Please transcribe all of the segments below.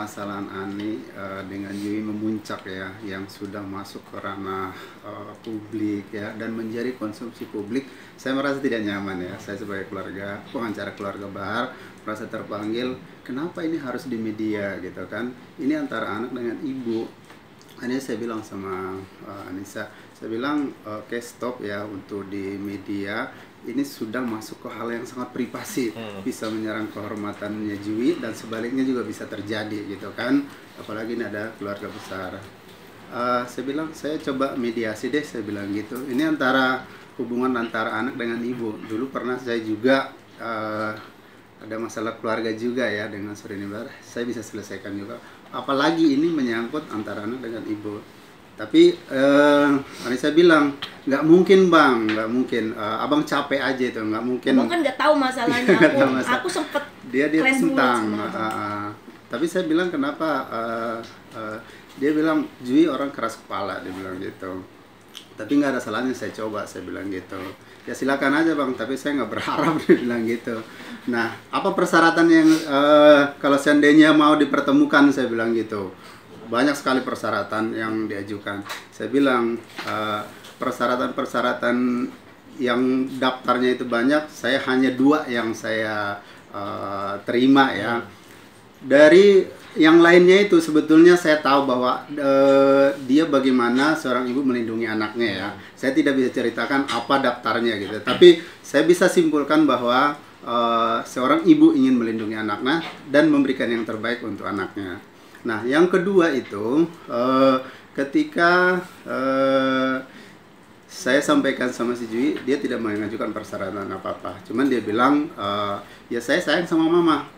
permasalahan Ani dengan Jui memuncak ya, yang sudah masuk ke ranah publik ya, dan menjadi konsumsi publik, saya merasa tidak nyaman ya. Saya sebagai pengacara keluarga Bahar merasa terpanggil, kenapa ini harus di media gitu kan? Ini antara anak dengan ibu. Ini saya bilang sama Anissa, saya bilang oke, stop ya untuk di media. Ini sudah masuk ke hal yang sangat privasi, bisa menyerang kehormatannya Jui dan sebaliknya juga bisa terjadi gitu kan, apalagi ini ada keluarga besar. Saya bilang saya coba mediasi deh, saya bilang gitu. Ini antara hubungan antara anak dengan ibu. Dulu pernah saya juga ada masalah keluarga juga ya dengan Surini Bahar, saya bisa selesaikan juga. Apalagi ini menyangkut antara anak dengan ibu. Tapi Anissa bilang, nggak mungkin bang, nggak mungkin. Abang capek aja itu, nggak mungkin. Abang kan nggak tahu masalahnya. Aku sempet dia tentang. Tapi saya bilang kenapa? Dia bilang Jui orang keras kepala, dia bilang gitu. Tapi nggak ada salahnya saya coba, saya bilang gitu. Ya silakan aja bang, tapi saya nggak berharap, dia bilang gitu. Nah, apa persyaratan yang kalau seandainya mau dipertemukan, saya bilang gitu. Banyak sekali persyaratan yang diajukan. Saya bilang persyaratan-persyaratan yang daftarnya itu banyak, saya hanya 2 yang saya terima ya. Dari yang lainnya itu sebetulnya saya tahu bahwa dia bagaimana seorang ibu melindungi anaknya ya. Saya tidak bisa ceritakan apa daftarnya gitu. Tapi saya bisa simpulkan bahwa seorang ibu ingin melindungi anaknya dan memberikan yang terbaik untuk anaknya. Nah, yang kedua itu ketika saya sampaikan sama si Jui, dia tidak mengajukan persyaratan apa-apa. Cuman dia bilang, ya saya sayang sama mama.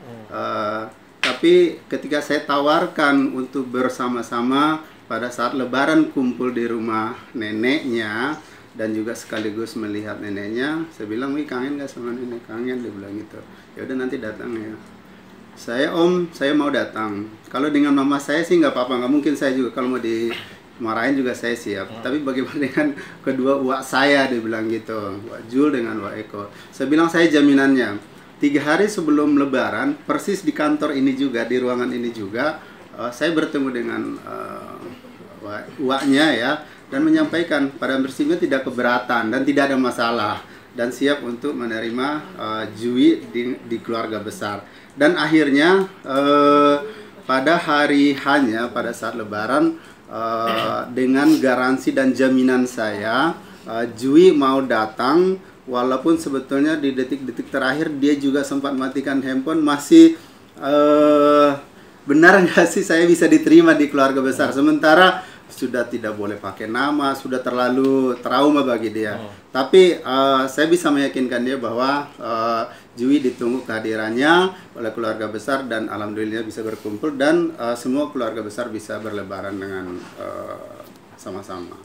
Tapi ketika saya tawarkan untuk bersama-sama pada saat lebaran kumpul di rumah neneknya, dan juga sekaligus melihat neneknya, saya bilang, wih kangen gak sama nenek? Kangen, dia bilang gitu. Ya udah nanti datang ya. Saya saya mau datang. Kalau dengan mama saya sih nggak apa-apa, nggak mungkin saya juga kalau mau dimarahin juga saya siap. Tapi bagaimana dengan kedua uak saya, dia bilang gitu, Wak Jul dengan Wak Eko. Saya bilang saya jaminannya 3 hari sebelum Lebaran, persis di kantor ini juga, di ruangan ini juga, saya bertemu dengan uaknya ya, dan menyampaikan pada prinsipnya tidak keberatan dan tidak ada masalah dan siap untuk menerima Jui di keluarga besar. Dan akhirnya pada hari hanya pada saat Lebaran, dengan garansi dan jaminan saya, Jui mau datang, walaupun sebetulnya di detik-detik terakhir dia juga sempat matikan handphone. Masih benar nggak sih saya bisa diterima di keluarga besar, sementara sudah tidak boleh pakai nama, sudah terlalu trauma bagi dia. Tapi saya bisa meyakinkan dia bahwa Jui ditunggu kehadirannya oleh keluarga besar, dan alhamdulillah bisa berkumpul dan semua keluarga besar bisa berlebaran dengan sama-sama.